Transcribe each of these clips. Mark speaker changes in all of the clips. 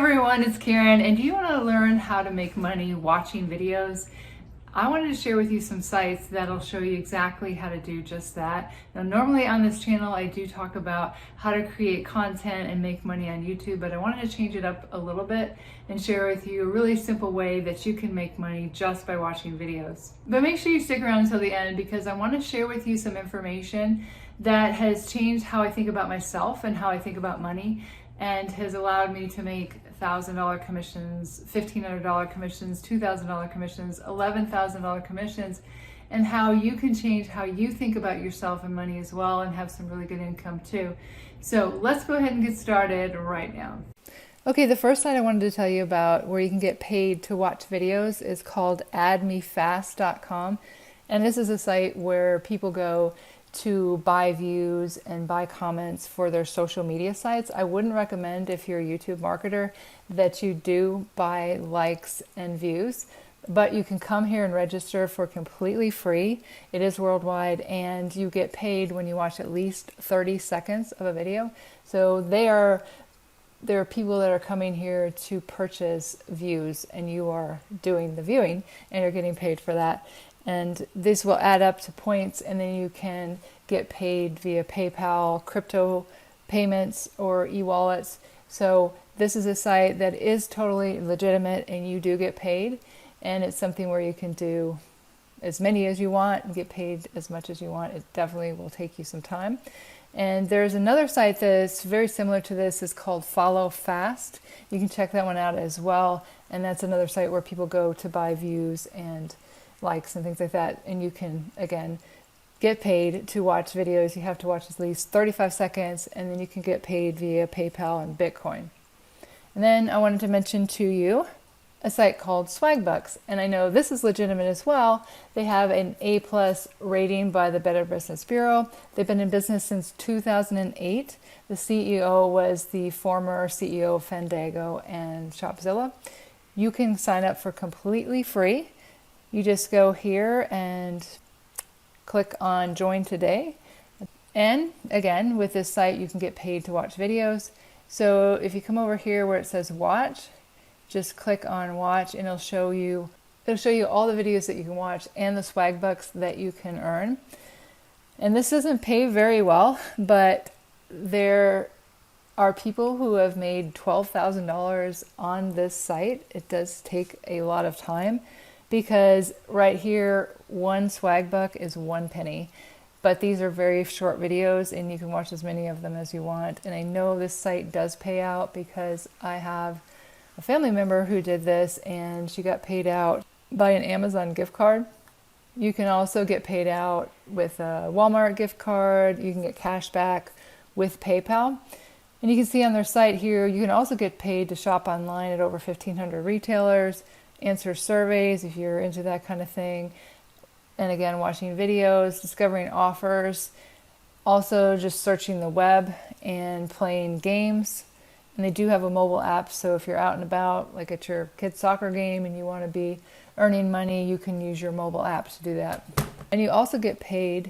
Speaker 1: everyone, it's Karen, and do you want to learn how to make money watching videos? I wanted to share with you some sites that'll show you exactly how to do just that. Now, normally on this channel, I do talk about how to create content and make money on YouTube, but I wanted to change it up a little bit and share with you a really simple way that you can make money just by watching videos. But make sure you stick around until the end because I want to share with you some information that has changed how I think about myself and how I think about money, and has allowed me to make $1,000 commissions, $1,500 commissions, $2,000 commissions, $11,000 commissions, and how you can change how you think about yourself and money as well and have some really good income too. So let's go ahead and get started right now. Okay, the first site I wanted to tell you about where you can get paid to watch videos is called AddMeFast.com. And this is a site where people go to buy views and buy comments for their social media sites. I wouldn't recommend, if you're a YouTube marketer, that you do buy likes and views, but you can come here and register for completely free. It is worldwide, and you get paid when you watch at least 30 seconds of a video. So there are people that are coming here to purchase views, and you are doing the viewing and you're getting paid for that. And this will add up to points, and then you can get paid via PayPal, crypto payments, or e-wallets. So this is a site that is totally legitimate, and you do get paid. And it's something where you can do as many as you want and get paid as much as you want. It definitely will take you some time. And there's another site that's very similar to this. It's called Follow Fast. You can check that one out as well. And that's another site where people go to buy views and likes and things like that, and you can again get paid to watch videos. You have to watch at least 35 seconds, and then you can get paid via PayPal and Bitcoin. And then I wanted to mention to you a site called Swagbucks, and I know this is legitimate as well. They have an A+ rating by the Better Business Bureau. They've been in business since 2008. The CEO was the former CEO of Fandango and Shopzilla. You can sign up for completely free. You just go here and click on Join Today. And again, with this site, you can get paid to watch videos. So if you come over here where it says Watch, just click on Watch, and it'll show you all the videos that you can watch and the Swagbucks that you can earn. And this doesn't pay very well, but there are people who have made $12,000 on this site. It does take a lot of time, because right here, one Swagbuck is 1 penny. But these are very short videos, and you can watch as many of them as you want. And I know this site does pay out because I have a family member who did this, and she got paid out by an Amazon gift card. You can also get paid out with a Walmart gift card. You can get cash back with PayPal. And you can see on their site here, you can also get paid to shop online at over 1,500 retailers, answer surveys if you're into that kind of thing, and again, watching videos, discovering offers, also just searching the web and playing games. And they do have a mobile app, so if you're out and about, like at your kid's soccer game, and you want to be earning money, you can use your mobile app to do that. And you also get paid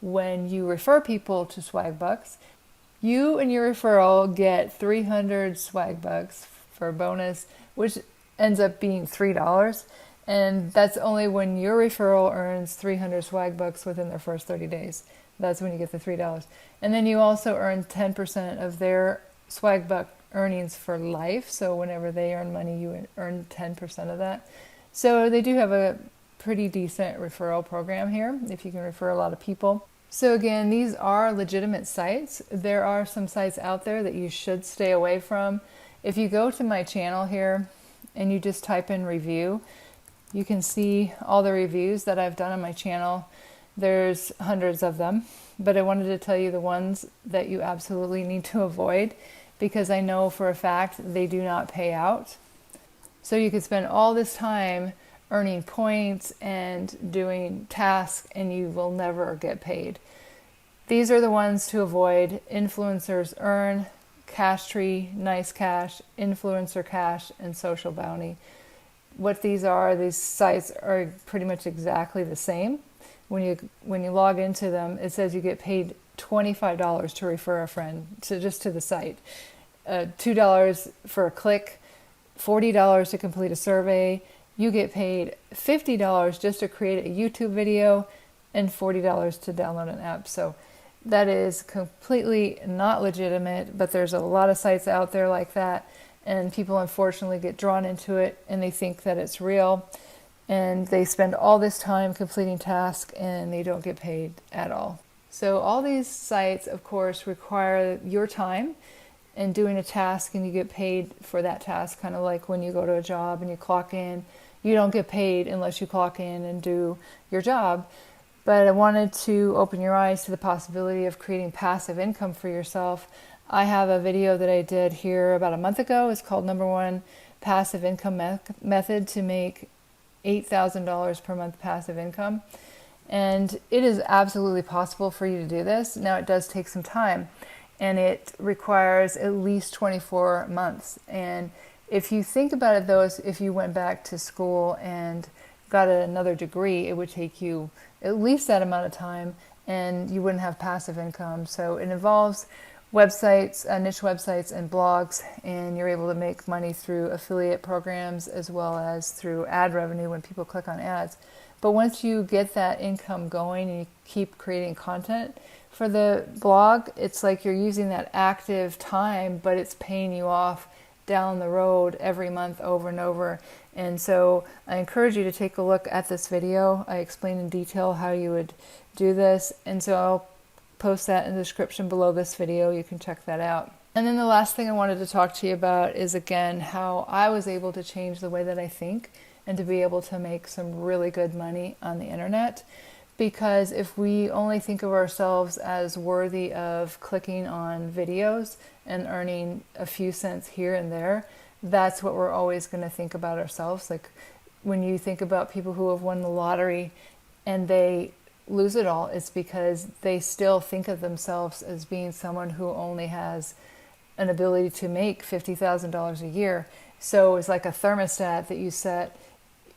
Speaker 1: when you refer people to Swagbucks. You and your referral get 300 Swagbucks for a bonus, which ends up being $3, and that's only when your referral earns 300 Swagbucks within their first 30 days. That's when you get the $3. And then you also earn 10% of their Swagbuck earnings for life, so whenever they earn money, you earn 10% of that. So they do have a pretty decent referral program here, if you can refer a lot of people. So again, these are legitimate sites. There are some sites out there that you should stay away from. If you go to my channel here, and you just type in review, you can see all the reviews that I've done on my channel. There's hundreds of them, but I wanted to tell you the ones that you absolutely need to avoid, because I know for a fact they do not pay out. So you could spend all this time earning points and doing tasks, and you will never get paid. These are the ones to avoid: Influencers Earn, Cash Tree, Nice Cash, Influencer Cash, and Social Bounty. What these sites are pretty much exactly the same. When you log into them, it says you get paid $25 to refer a friend to the site, $2 for a click, $40 to complete a survey. You get paid $50 just to create a YouTube video and $40 to download an app. So that is completely not legitimate, but there's a lot of sites out there like that, and people unfortunately get drawn into it and they think that it's real, and they spend all this time completing tasks and they don't get paid at all. So all these sites, of course, require your time in doing a task, and you get paid for that task, kind of like when you go to a job and you clock in. You don't get paid unless you clock in and do your job. But I wanted to open your eyes to the possibility of creating passive income for yourself. I have a video that I did here about a month ago. It's called Number One Passive Income Method to Make $8,000 per month passive income. And it is absolutely possible for you to do this. Now, it does take some time, and it requires at least 24 months. And if you think about it, though, if you went back to school and got another degree, it would take you at least that amount of time, and you wouldn't have passive income. So it involves websites, niche websites and blogs, and you're able to make money through affiliate programs as well as through ad revenue when people click on ads. But once you get that income going and you keep creating content for the blog, it's like you're using that active time, but it's paying you off down the road every month over and over. And so I encourage you to take a look at this video. I explain in detail how you would do this, and so I'll post that in the description below this video. You can check that out. And then the last thing I wanted to talk to you about is, again, how I was able to change the way that I think and to be able to make some really good money on the internet. Because if we only think of ourselves as worthy of clicking on videos and earning a few cents here and there, that's what we're always going to think about ourselves. Like when you think about people who have won the lottery and they lose it all, it's because they still think of themselves as being someone who only has an ability to make $50,000 a year. So it's like a thermostat that you set.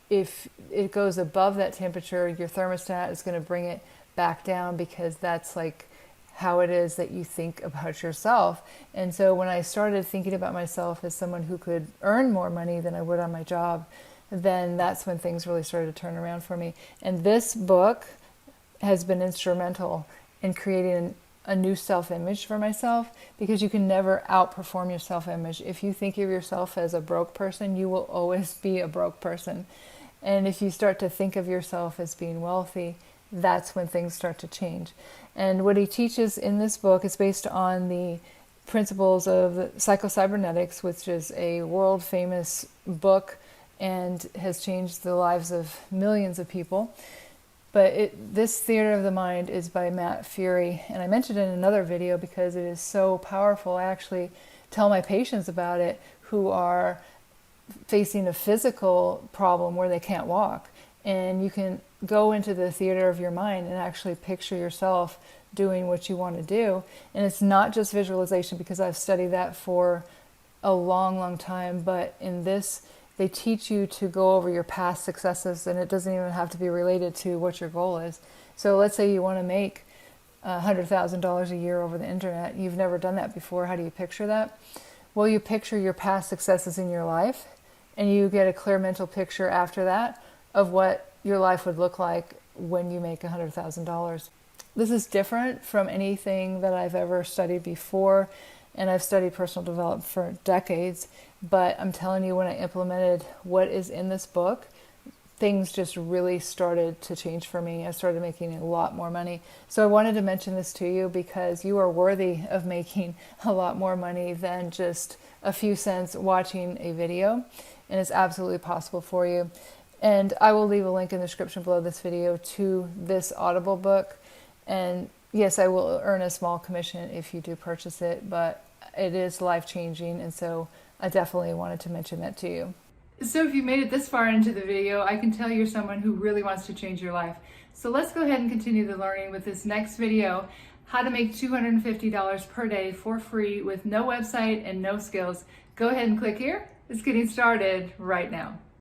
Speaker 1: If it goes above that temperature, your thermostat is going to bring it back down, because that's like how it is that you think about yourself. And so when I started thinking about myself as someone who could earn more money than I would on my job, then that's when things really started to turn around for me. And this book has been instrumental in creating a new self-image for myself, because you can never outperform your self-image. If you think of yourself as a broke person, you will always be a broke person. And if you start to think of yourself as being wealthy, that's when things start to change. And what he teaches in this book is based on the principles of psychocybernetics, which is a world famous book and has changed the lives of millions of people. But this Theater of the Mind is by Matt Fury, and I mentioned it in another video because it is so powerful. I actually tell my patients about it who are facing a physical problem where they can't walk. And you can go into the theater of your mind and actually picture yourself doing what you want to do. And it's not just visualization, because I've studied that for a long, long time. But in this, they teach you to go over your past successes, and it doesn't even have to be related to what your goal is. So let's say you want to make $100,000 a year over the internet. You've never done that before. How do you picture that? Well, you picture your past successes in your life, and you get a clear mental picture after that of what your life would look like when you make $100,000. This is different from anything that I've ever studied before, and I've studied personal development for decades, but I'm telling you, when I implemented what is in this book, things just really started to change for me. I started making a lot more money. So I wanted to mention this to you because you are worthy of making a lot more money than just a few cents watching a video, and it's absolutely possible for you. And I will leave a link in the description below this video to this Audible book. And yes, I will earn a small commission if you do purchase it, but it is life-changing, and so I definitely wanted to mention that to you. So if you made it this far into the video, I can tell you're someone who really wants to change your life. So let's go ahead and continue the learning with this next video, how to make $250 per day for free with no website and no skills. Go ahead and click here. It's getting started right now.